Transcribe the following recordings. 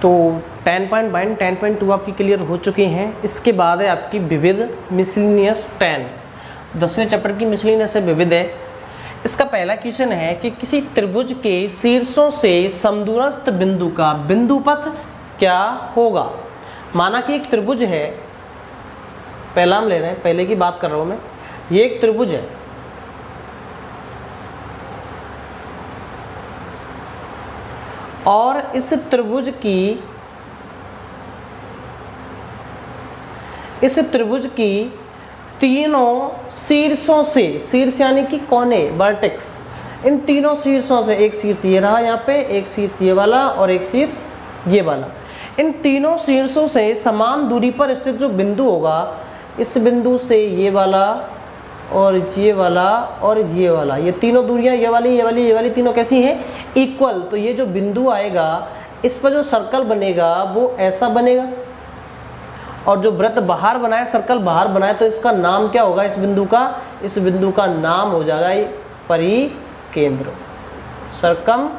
तो 10.1 10.2 आपकी क्लियर हो चुकी हैं। इसके बाद है आपकी विविध मिसलिनियस 10, 10वें चैप्टर की मिसलिनियस है विविध है। इसका पहला क्वेश्चन है कि किसी त्रिभुज के शीर्षों से समदूरस्थ बिंदु का बिंदुपथ क्या होगा। माना कि एक त्रिभुज है, पहला हम ले रहे हैं, पहले की बात कर रहा हूं मैं। ये एक त्रिभुज है, और इस त्रिभुज की तीनों शीर्षों से, शीर्ष यानी कि कोने, वर्टेक्स, इन तीनों शीर्षों से, एक शीर्ष ये रहा यहाँ पे, एक शीर्ष ये वाला और एक शीर्ष ये वाला, इन तीनों शीर्षों से समान दूरी पर स्थित जो बिंदु होगा, इस बिंदु से ये वाला और ये वाला और ये वाला, ये तीनों दूरियां, ये वाली ये वाली ये वाली तीनों कैसी हैं, इक्वल। तो ये जो बिंदु आएगा इस पर जो सर्कल बनेगा वो ऐसा बनेगा, और जो वृत्त बाहर बनाए, सर्कल बाहर बनाए, तो इसका नाम क्या होगा इस बिंदु का, इस बिंदु का नाम हो जाएगा परिकेंद्र, सर्कम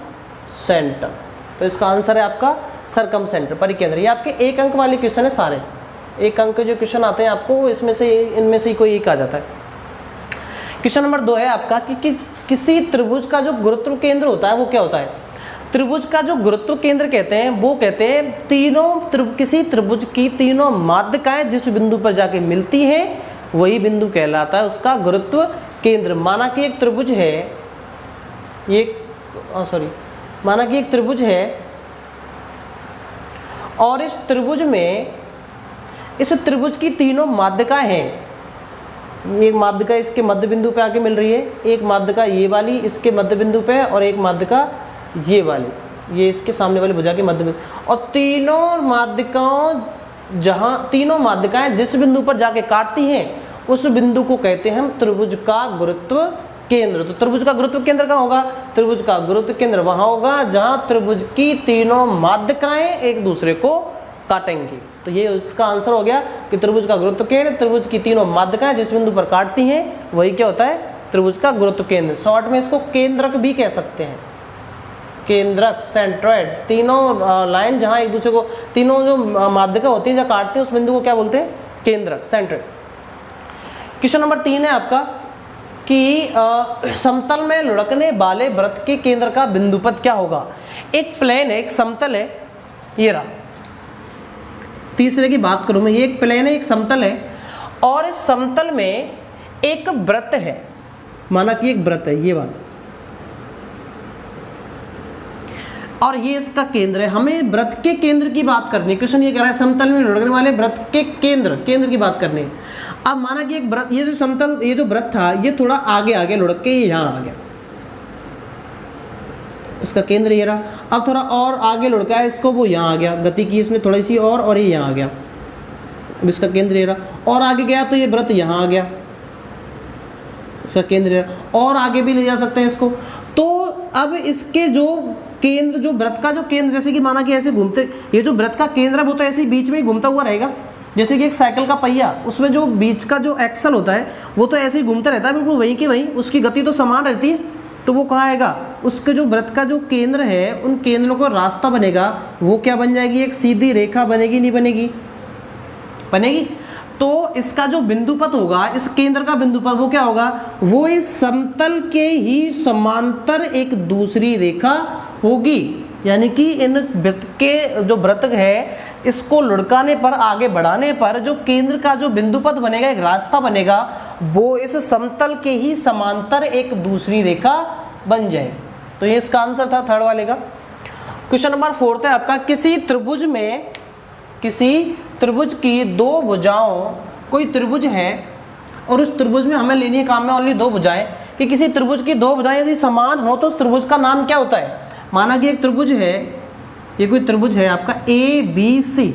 सेंटर। तो इसका आंसर है आपका सर्कम सेंटर, परिकेंद्र। ये आपके एक अंक वाले क्वेश्चन है सारे, एक अंक के जो क्वेश्चन आते हैं आपको इसमें से, इनमें से कोई एक आ जाता है। क्वेश्चन नंबर 2 है आपका कि किसी त्रिभुज का जो गुरुत्व केंद्र होता है वो क्या होता है। त्रिभुज का जो गुरुत्व केंद्र कहते हैं वो कहते हैं किसी त्रिभुज की तीनों माध्यिकाएं जिस बिंदु पर जाके मिलती हैं वही बिंदु कहलाता है उसका गुरुत्व केंद्र। माना कि एक त्रिभुज है, माना कि एक त्रिभुज है, और इस त्रिभुज में, इस त्रिभुज की तीनों माध्यिकाएं हैं। एक माध्यिका इसके मध्य बिंदु पे आके मिल रही है, एक माध्यिका ये वाली इसके मध्य बिंदु पे, और एक माध्यिका ये वाली, ये इसके सामने वाली भुजा के मध्य बिंदु, और तीनों माध्यिकाएं जिस बिंदु पर जाके काटती हैं उस बिंदु को कहते हैं हम त्रिभुज का गुरुत्व केंद्र। तो त्रिभुज का गुरुत्व केंद्र कहाँ होगा, त्रिभुज का गुरुत्व केंद्र वहां होगा जहां त्रिभुज की तीनों माध्यिकाएं एक दूसरे को काटेंगी। तो ये इसका आंसर हो गया कि त्रिभुज का गुरुत्व केंद्र, त्रिभुज की तीनों माध्यिकाएं जिस बिंदु पर काटती हैं वही क्या होता है, त्रिभुज का गुरुत्व केंद्र। शॉर्ट में इसको केंद्रक भी कह सकते हैं, केंद्रक, सेंट्रोइड। तीनों लाइन जहां एक दूसरे को, तीनों जो माध्यिका होती है जहां काटते हैं उस बिंदु को क्या बोलते हैं, केंद्रक, सेंट्रोइड। क्वेश्चन नंबर 3 है आपका कि समतल में लुढ़कने वाले वृत्त के केंद्र का बिंदुपथ क्या होगा। एक प्लेन है, एक समतल है, ये रहा, तीसरे की बात करूं मैं, ये एक प्लेन है, एक समतल है, और इस समतल में एक वृत्त है। माना कि एक वृत्त है ये वाला, और ये इसका केंद्र है। हमें वृत्त के केंद्र की बात करनी है। क्वेश्चन ये कह रहा है समतल में लुढ़कने वाले वृत्त के केंद्र की बात करनी है। अब माना कि एक वृत्त, ये जो समतल, ये जो वृत्त था ये थोड़ा आगे लुढ़क के ये यहाँ आ गया, इसका केंद्र ये रहा। अब थोड़ा और आगे लुढ़का है इसको, वो यहाँ आ गया, गति की इसने थोड़ी सी और ये यहाँ आ गया, अब इसका केंद्र ये रहा। और आगे गया तो ये वृत्त यहाँ आ गया, इसका केंद्र ये रहा। और आगे भी ले जा सकते हैं इसको। तो अब इसके जो केंद्र, जो वृत्त का जो केंद्र, जैसे कि माना कि ऐसे घूमते, ये जो वृत्त का केंद्र है वो तो ऐसे ही बीच में ही घूमता हुआ रहेगा, जैसे कि एक साइकिल का पहिया, उसमें जो बीच का जो एक्सल होता है वो तो ऐसे ही घूमता रहता है, बिल्कुल वहीं के वहीं, उसकी गति तो समान रहती है। तो वो कहाँ आएगा, उसके जो वृत्त का जो केंद्र है उन केंद्रों का रास्ता बनेगा, वो क्या बन जाएगी, एक सीधी रेखा बनेगी, नहीं बनेगी, बनेगी। तो इसका जो बिंदुपथ होगा, इस केंद्र का बिंदुपथ वो क्या होगा, वो इस समतल के ही समांतर एक दूसरी रेखा होगी। यानी कि इन वृत्त के जो वृत्त है इसको लुढ़काने पर, आगे बढ़ाने पर जो केंद्र का जो बिंदुपथ बनेगा, एक रास्ता बनेगा, वो इस समतल के ही समांतर एक दूसरी रेखा बन जाए। तो ये इसका आंसर था थर्ड वाले का। क्वेश्चन नंबर 4 है आपका, किसी त्रिभुज की दो भुजाओं, कोई त्रिभुज है और उस त्रिभुज में हमें लेनी है काम में ओनली दो भुजाएं, कि किसी त्रिभुज की दो भुजाएं यदि समान हो तो उस त्रिभुज का नाम क्या होता है। माना कि एक त्रिभुज है, ये कोई त्रिभुज है आपका ABC,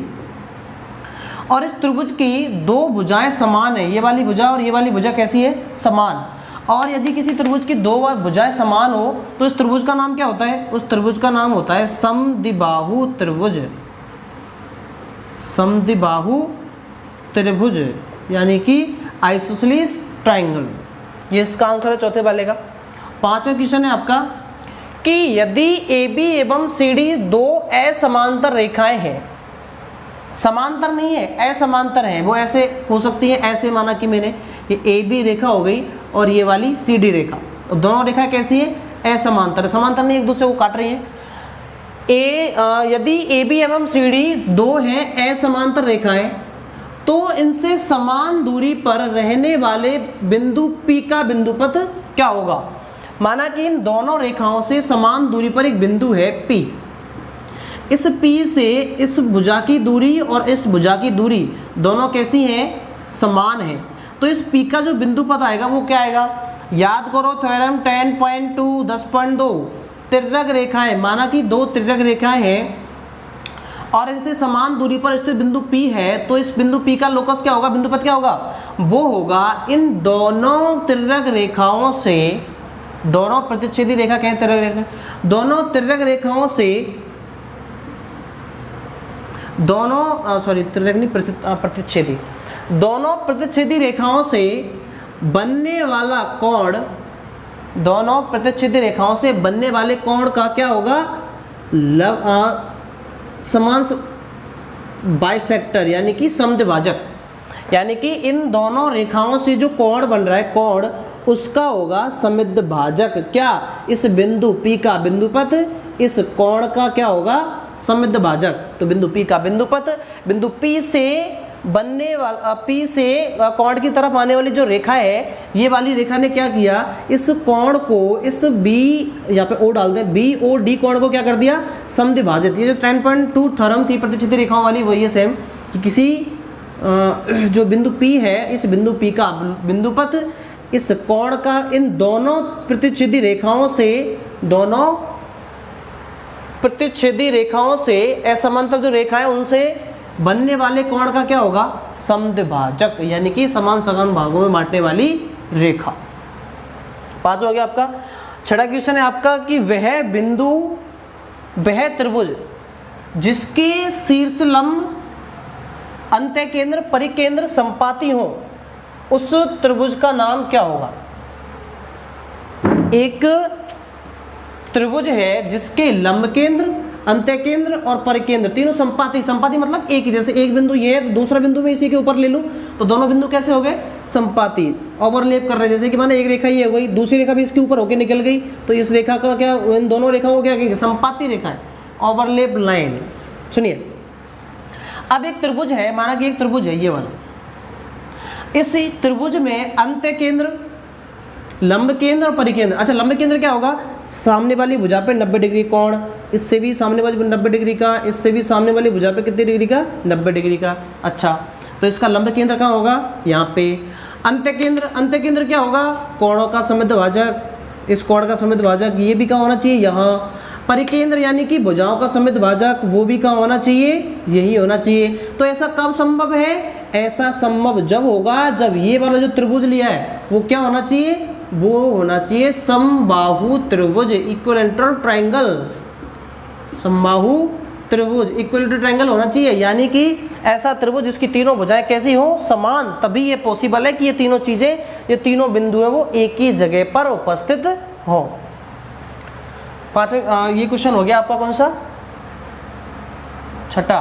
और इस त्रिभुज की दो भुजाएं समान है, ये वाली भुजा और ये वाली भुजा कैसी है, समान। और यदि किसी त्रिभुज की दो भुजाएं समान हो तो इस त्रिभुज का नाम क्या होता है, उस त्रिभुज का नाम होता है समद्विबाहु त्रिभुज, समद्विबाहु त्रिभुज, यानी कि आइसोसेलेस ट्राइंगल। ये इसका आंसर है चौथे वाले का। 5वां क्वेश्चन है आपका कि यदि AB एवं CD दो असमांतर रेखाएं हैं, समांतर नहीं है, असमांतर है, वो ऐसे हो सकती है, ऐसे माना कि मैंने ये ए बी रेखा हो गई और ये वाली सी डी रेखा, और दोनों रेखा कैसी है, असमांतर, समांतर नहीं, एक दूसरे को काट रही है। यदि ए बी एवं सी डी दो हैं असमांतर रेखाएं, तो इनसे समान दूरी पर रहने वाले बिंदु P का बिंदुपथ क्या होगा। माना कि इन दोनों रेखाओं से समान दूरी पर एक बिंदु है P, इस P से इस भुजा की दूरी और इस भुजा की दूरी दोनों कैसी हैं, समान है, तो इस P का जो बिंदुपथ आएगा वो क्या आएगा। याद करो थ्योरम 10.2 10.2, तिर्यक रेखाएं, माना कि दो तिर्यक रेखाएं हैं और इनसे समान दूरी पर स्थित बिंदु P है, तो इस बिंदु P का लोकस क्या होगा, बिंदुपथ क्या होगा, वो होगा इन दोनों तिर्यक रेखाओं से, दोनों प्रतिच्छेदी रेखा कहें तिर्यक रेखा, दोनों तिर्यक रेखाओं से, दोनों सॉरी तिर्यक नहीं प्रतिच्छेदी, दोनों प्रतिच्छेदी रेखाओं से बनने वाला कोण, दोनों प्रतिच्छेदी रेखाओं से बनने वाले कोण का क्या होगा, समान बाइसेक्टर यानी कि समद्विभाजक, यानी कि इन दोनों रेखाओं से जो कोण बन रहा है कोण, उसका होगा समद्विभाजक, क्या, इस बिंदु P का बिंदुपथ इस कोण का क्या होगा, समद्विभाजक। तो बिंदु P का बिंदुपथ, बिंदु P से बनने वाला, P से कोण की तरफ आने वाली जो रेखा है, ये वाली रेखा ने क्या किया, इस कोण को, इस B, यहाँ पे O डाल दें, BOD कोण को क्या कर दिया, समद्विभाजित। ये जो 10.2 थ्योरम थी प्रतिच्छेदी रेखाओं वाली, वही है सेम, कि किसी जो बिंदु P है, इस बिंदु P का बिंदुपथ इस कोण का इन दोनों प्रतिच्छेदी रेखाओं से, दोनों प्रतिच्छेदी रेखाओं से, असमांतर जो रेखा है उनसे बनने वाले कोण का क्या होगा, समद्विभाजक, यानी कि समान समान भागों में बांटने वाली रेखा। पांच हो गया आपका। छठा क्वेश्चन है आपका कि वह बिंदु, वह त्रिभुज जिसके शीर्ष लंब, अंत्य केंद्र, परिकेंद्र संपाती हो, उस त्रिभुज का नाम क्या होगा। एक त्रिभुज है जिसके लंब केंद्र, अंत्य केंद्र और परिकेंद्र तीनों संपाती, संपाती मतलब एक ही, जैसे एक बिंदु ये है तो दूसरा बिंदु मैं इसी के ऊपर ले लूं तो दोनों बिंदु कैसे हो गए, संपाती, ओवरलैप कर रहे हैं। जैसे कि माने एक रेखा ये हो गई, दूसरी रेखा भी इसके ऊपर होकर निकल गई, तो इस रेखा का क्या, इन दोनों रेखाओं को क्या कहेंगे, संपाती रेखा है, ओवरलैप लाइन। सुनिए, अब एक त्रिभुज है, माना कि एक त्रिभुज है ये वाला, इस त्रिभुज में अंत्य केंद्र, लंब केंद्र और परिकेंद्र। अच्छा, लंब केंद्र क्या होगा, सामने वाली भुजा पे 90 डिग्री कोण, इससे भी सामने वाली 90 डिग्री का, इससे भी सामने वाली भुजा पे कितनी डिग्री का, 90 डिग्री का। अच्छा, तो इसका लंब केंद्र कहाँ होगा, यहाँ पे। अंत्य केंद्र, अंत्य केंद्र क्या होगा, कोणों का समद्विभाजक, इस कोण का समद्विभाजक, ये भी कहाँ होना चाहिए, यहाँ। परिकेंद्र यानी कि भुजाओं का समद्विभाजक, वो भी कहाँ होना चाहिए, यही होना चाहिए। तो ऐसा कब संभव है, ऐसा संभव जब होगा जब ये वाला जो त्रिभुज लिया है वो क्या होना चाहिए, वो होना चाहिए समबाहु त्रिभुज, इक्विलैटरल ट्रायंगल, समबाहु त्रिभुज, इक्विलैटरल ट्रायंगल होना चाहिए। यानी कि ऐसा त्रिभुज जिसकी तीनों भुजाएं कैसी हो, समान, तभी ये पॉसिबल है कि ये तीनों चीजें, ये तीनों बिंदु है वो एक ही जगह पर उपस्थित हो। पांचवें, ये क्वेश्चन हो गया आपका कौन सा, छठा।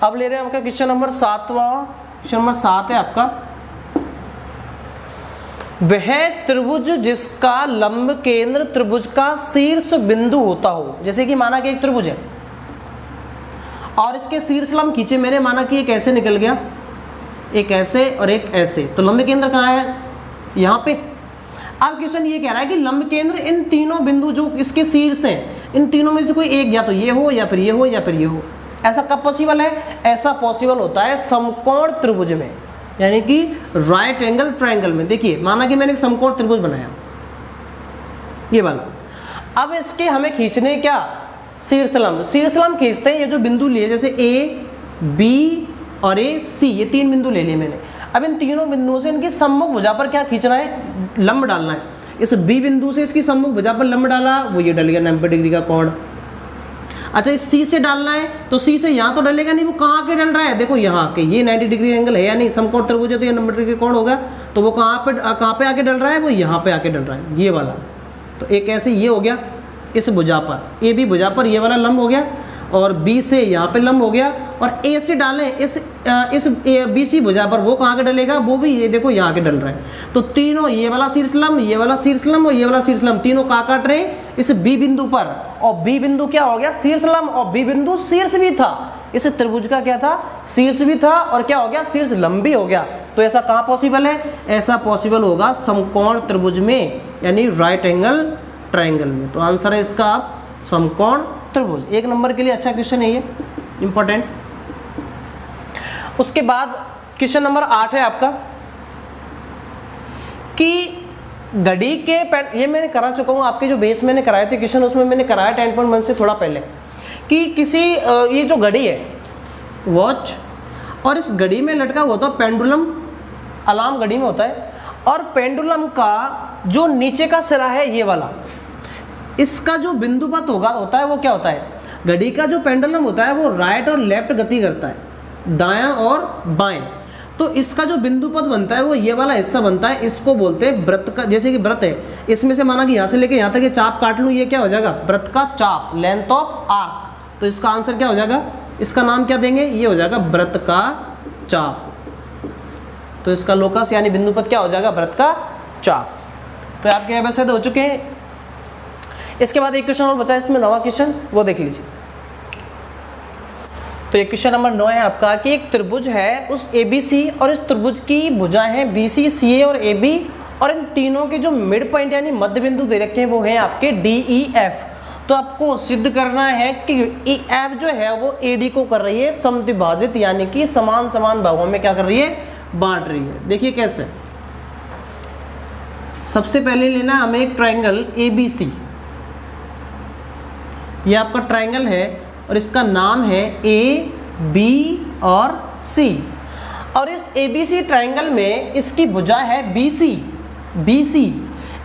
अब ले रहे हैं आपका क्वेश्चन नंबर 7वां, क्वेश्चन नंबर 7 है आपका, वह त्रिभुज जिसका लंब केंद्र त्रिभुज का शीर्ष बिंदु होता हो। जैसे कि माना कि एक त्रिभुज है और इसके शीर्ष लंब खींचे मैंने, माना कि एक ऐसे निकल गया, एक ऐसे और एक ऐसे, तो लंब केंद्र कहाँ है, यहाँ पे। अब क्वेश्चन ये कह रहा है कि लंब केंद्र इन तीनों बिंदु जो इसके शीर्ष हैं, इन तीनों में से कोई एक, या तो ये हो या फिर ये हो या फिर ये हो। ऐसा कब पॉसिबल है, ऐसा पॉसिबल होता है समकोण त्रिभुज में, यानी कि राइट एंगल ट्रायंगल में। देखिए, माना कि मैंने एक समकोण त्रिभुज बनाया, ये वाला, अब इसके हमें खींचने क्या, शीर्ष लंब। शीर्ष लंब खींचते हैं, ये जो बिंदु लिए, जैसे ए, बी और ए, सी, ये तीन बिंदु ले लिए मैंने। अब इन तीनों बिंदुओं से इनकी सम्मुख भुजा पर क्या खींचना है, लंब डालना है। इस बी बिंदु से इसकी सम्मुख भुजा पर लंब डाला, वो ये डल गया 90 डिग्री का कोण। अच्छा, इस सी से डालना है, तो सी से यहाँ तो डलेगा नहीं, वो कहाँ आके डल रहा है, देखो यहाँ आके, ये 90 डिग्री एंगल है या नहीं, समकोण त्रिभुज है तो ये 90 डिग्री कोण होगा, तो वो कहाँ पे आके डल रहा है, वो यहाँ पे आके डल रहा है, ये वाला। तो एक ऐसे ये हो गया इस भुजा पर, ए बी भुजा पर ये वाला लंब हो गया, और बी से यहाँ पे लंब हो गया, और ए से डालें इस बी सी भुजा पर, वो कहाँ के डलेगा, वो भी ये देखो यहाँ के डल रहा है। तो तीनों, ये वाला शीर्ष लंब, ये वाला शीर्ष लंब और ये वाला शीर्ष लंब, तीनों कहाँ काट रहे हैं, इस बी बिंदु पर। और बी बिंदु क्या हो गया, शीर्ष लंब, और बी बिंदु शीर्ष भी था, इस त्रिभुज का क्या था, शीर्ष भी था, और क्या हो गया, शीर्ष लंब भी हो गया। तो ऐसा कहाँ पॉसिबल है, ऐसा पॉसिबल होगा समकोण त्रिभुज में, यानी राइट एंगल ट्राइंगल में। तो आंसर है इसका समकोण त्रिभुज। 1 नंबर के लिए अच्छा क्वेश्चन है ये, इंपॉर्टेंट। उसके बाद क्वेश्चन नंबर 8 है आपका कि घड़ी के ये मैंने करा चुका हूँ, आपके जो बेस मैंने कराए थे क्वेश्चन, उसमें मैंने कराया 10.1 से थोड़ा पहले, कि किसी ये जो घड़ी है वॉच, और इस घड़ी में लटका हुआ होता है पेंडुलम, अलार्म घड़ी में होता है, और पेंडुलम का जो नीचे का सिरा है ये वाला, इसका जो बिंदुपत होता है वो क्या होता है, घड़ी का जो पेंडुलम होता है वो राइट और लेफ्ट गति करता है, दायां और बाएं। तो इसका जो बिंदुपत बनता है वो ये वाला हिस्सा बनता है, इसको बोलते हैं वृत्त का। जैसे कि वृत्त है, इसमें से माना कि यहाँ से लेके यहाँ तक ये चाप काट लूँ, ये क्या हो जाएगा, वृत्त का चाप, लेंथ ऑफ आर्क। तो इसका आंसर क्या हो जाएगा, इसका नाम क्या देंगे, ये हो जाएगा वृत्त का चाप। तो इसका लोकस यानी बिंदुपत क्या हो जाएगा, वृत्त का चाप। तो आपके यहाँ वैसे हो चुके हैं। इसके बाद एक क्वेश्चन और बचा है इसमें, 9वां क्वेश्चन, वो देख लीजिए। तो ये क्वेश्चन नंबर 9 है आपका कि एक त्रिभुज है उस ABC, और इस त्रिभुज की भुजाएं हैं BC, CA और AB, और इन तीनों के जो मिड पॉइंट यानी मध्य बिंदु दे रखे हैं वो हैं आपके DEF। तो आपको सिद्ध करना है कि EF जो है वो AD को कर रही है समद्विभाजित, यानी कि समान समान भागों में क्या कर रही है, बांट रही है। देखिए कैसे, सबसे पहले लेना हमें एक ट्रायंगल ABC, ये आपका ट्रायंगल है और इसका नाम है AB और C, और इस ABC ट्रायंगल में इसकी भुजा है BC।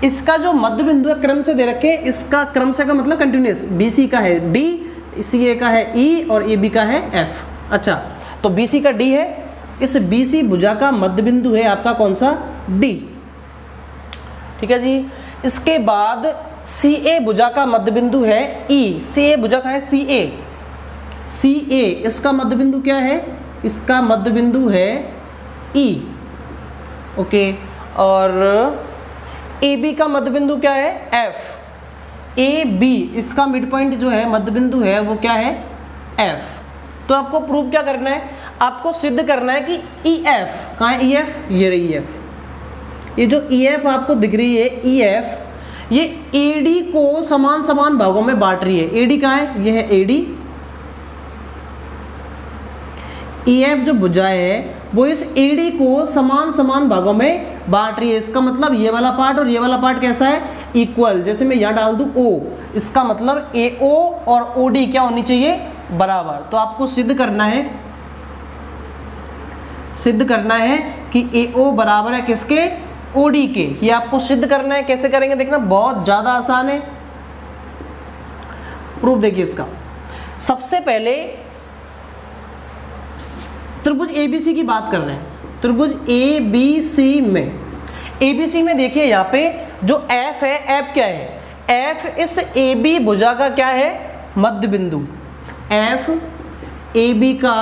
इसका जो मध्य बिंदु है क्रम से दे रखे हैं, इसका क्रम से का मतलब कंटिन्यूअस, BC का है D, CA का है E और AB का है F। अच्छा, तो BC का D है, इस BC भुजा का मध्य बिंदु है आपका कौन सा, D, ठीक है जी। इसके बाद CA भुजा का मध्य बिंदु है E, CA भुजा का है CA, इसका मध्य बिंदु क्या है, इसका मध्य बिंदु है E, ओके। और AB का मध्य बिंदु क्या है, F, AB इसका मिड पॉइंट जो है मध्य बिंदु है वो क्या है, F। तो आपको प्रूव क्या करना है, आपको सिद्ध करना है कि EF कहाँ है, EF ये रही EF, ये जो EF आपको दिख रही है EF, ये AD को समान समान भागों में बांट रही है। AD कहाँ है, ये है AD। EF जो भुजा है वो इस AD को समान समान भागों में बांट रही है। इसका मतलब ये वाला पार्ट और ये वाला पार्ट कैसा है, इक्वल। जैसे मैं यहाँ डाल दूँ O, इसका मतलब AO और OD क्या होनी चाहिए, बराबर। तो आपको सिद्ध करना है कि AO बराबर है किसके, OD के। ये आपको सिद्ध करना है। कैसे करेंगे देखना, बहुत ज़्यादा आसान है। प्रूफ देखिए इसका। सबसे पहले त्रिभुज ABC की बात कर रहे हैं। त्रिभुज ABC में देखिए यहाँ पे जो F है, F क्या है, F इस AB भुजा का क्या है, मध्य बिंदु। F AB का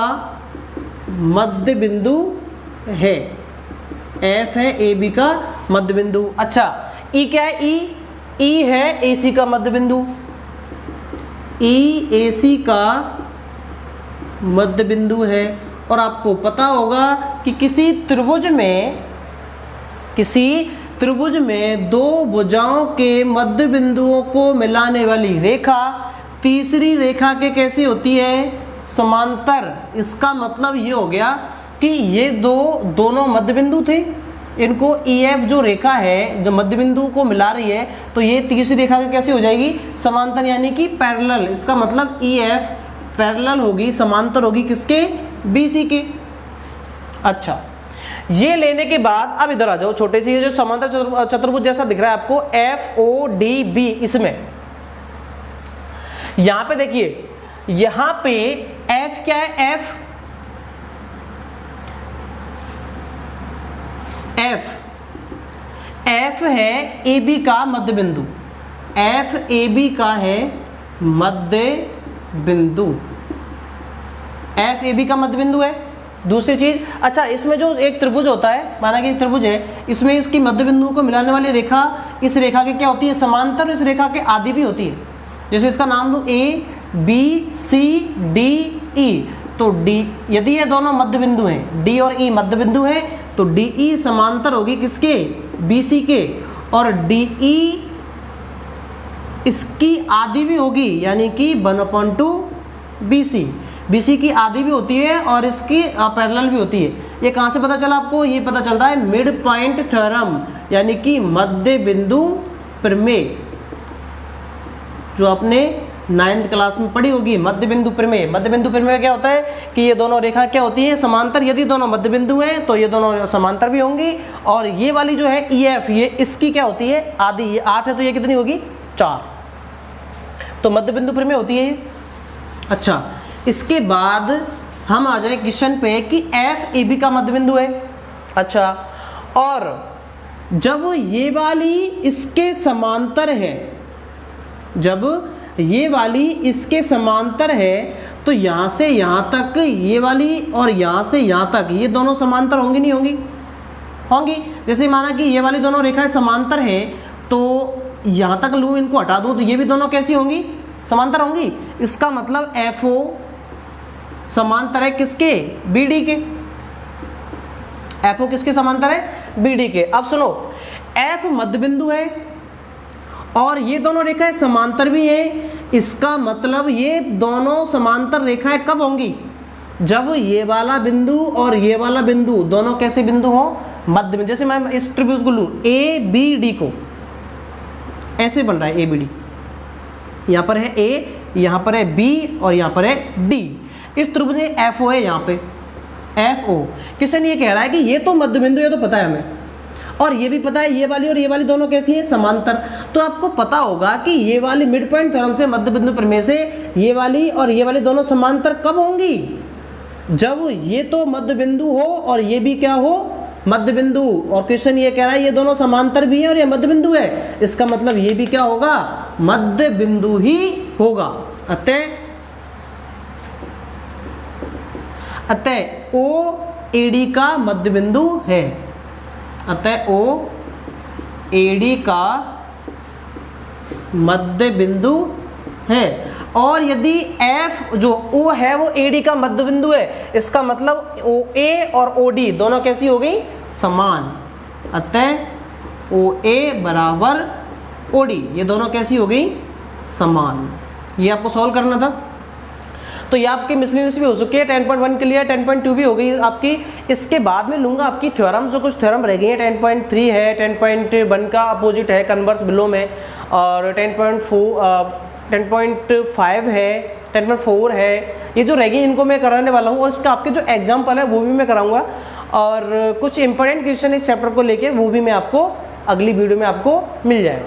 मध्य बिंदु है, F है AB का मध्य बिंदु। अच्छा, E क्या है, E है AC का मध्य बिंदु, E AC का मध्य बिंदु है। और आपको पता होगा कि किसी त्रिभुज में दो भुजाओं के मध्य बिंदुओं को मिलाने वाली रेखा तीसरी रेखा के कैसी होती है, समांतर। इसका मतलब ये हो गया कि ये दोनों मध्य बिंदु थे, इनको EF जो रेखा है जो मध्य बिंदु को मिला रही है, तो ये तीसरी रेखा की कैसी हो जाएगी, समांतर, यानी कि पैरेलल। इसका मतलब EF पैरेलल होगी, समांतर होगी किसके, BC के। अच्छा, ये लेने के बाद अब इधर आ जाओ, छोटे से ये जो समांतर चतुर्भुज जैसा दिख रहा है आपको FODB, इसमें यहां पे देखिए, यहां पे F क्या है, F है AB का मध्य बिंदु, F AB का है मध्य बिंदु। एफ ए बी का मध्य बिंदु है। दूसरी चीज, अच्छा इसमें जो एक त्रिभुज होता है, माना कि एक त्रिभुज है, इसमें इसकी मध्य बिंदुओं को मिलाने वाली रेखा इस रेखा के क्या होती है, समांतर, इस रेखा के आदि भी होती है। जैसे इसका नाम दूं A B C D E, तो डी, यदि ये दोनों मध्य बिंदु हैं, डी और ई मध्य बिंदु हैं, तो डी ई समांतर होगी किसके, बी सी के, और डी ई इसकी आधी भी होगी, यानी कि 1/2 बी सी। बी सी की आधी भी होती है और इसकी पैरेलल भी होती है। ये कहाँ से पता चला आपको, ये पता चलता है मिड पॉइंट थ्योरम, यानी कि मध्य बिंदु प्रमेय, जो आपने 9th क्लास में पढ़ी होगी, मध्य बिंदु प्रमेय। मध्य बिंदु प्रमेय में क्या होता है कि ये दोनों रेखा क्या होती है, समांतर। यदि दोनों मध्य बिंदु हैं तो ये दोनों समांतर भी होंगी, और ये वाली जो है ई एफ, ये इसकी क्या होती है, आधी। ये 8 है तो ये कितनी होगी, 4। तो मध्य बिंदु प्रमेय होती है। अच्छा, इसके बाद हम आ जाए क्वेश्चन पे कि एफ ए बी का मध्य बिंदु है। अच्छा, और जब ये वाली इसके समांतर है, जब ये वाली इसके समांतर है, तो यहाँ से यहाँ तक ये वाली और यहाँ से यहाँ तक ये दोनों समांतर होंगी, नहीं होंगी, होंगी। जैसे माना कि ये वाली दोनों रेखाएं समांतर हैं, तो यहाँ तक लूँ, इनको हटा दूँ, तो ये भी दोनों कैसी होंगी, समांतर होंगी। इसका मतलब एफ ओ समांतर है किसके, बी डी के। एफ ओ किसके समांतर है, बी डी के। अब सुनो, एफ मध्य बिंदु है और ये दोनों रेखाएं समांतर भी हैं। इसका मतलब ये दोनों समांतर रेखाएं कब होंगी, जब ये वाला बिंदु और ये वाला बिंदु दोनों कैसे बिंदु हो, मध्य बिंदु। जैसे मैं इस त्रिभुज को लूँ, ए बी डी को, ऐसे बन रहा है ए बी डी, यहाँ पर है ए, यहाँ पर है बी और यहाँ पर है डी। इस त्रिभुज में एफ ओ है, यहाँ पे एफ ओ। किशन ये कह रहा है कि ये तो मध्य बिंदु है, तो पता है हमें, और ये भी पता है ये वाली और ये वाली दोनों कैसी हैं, समांतर। तो आपको पता होगा कि ये वाली मिड पॉइंट थ्योरम से, मध्य बिंदु प्रमेय से, ये वाली और ये वाली दोनों समांतर कब होंगी, जब ये तो मध्य बिंदु हो और ये भी क्या हो, मध्य बिंदु। और क्वेश्चन ये कह रहा है ये दोनों समांतर भी हैं और ये मध्य बिंदु है, इसका मतलब ये भी क्या होगा, मध्य बिंदु ही होगा। अतः ओ ए डी का मध्य बिंदु है। अतः ओ ए डी का मध्य बिंदु है। और यदि एफ जो ओ है वो ए डी का मध्य बिंदु है, इसका मतलब ओ ए और ओ डी दोनों कैसी हो गई, समान। अतः ओ ए बराबर ओ डी, ये दोनों कैसी हो गई, समान। ये आपको सॉल्व करना था। तो ये आपकी मिसलिनियस भी हो चुकी है, 10.1 क्लियर, 10.2 भी हो गई आपकी। इसके बाद में लूँगा आपकी थ्योरम, जो कुछ थ्योरम रह गई है। 10.3 है, 10.1 का अपोजिट है कन्वर्स बिलो में, और 10.5 है, 10.4 है। ये जो रह गई इनको मैं कराने वाला हूँ, और इसका आपके जो एग्जाम्पल है वो भी मैं कराऊंगा, और कुछ इंपॉर्टेंट क्वेश्चन इस चैप्टर को लेके वो भी मैं आपको अगली वीडियो में आपको मिल जाएगा।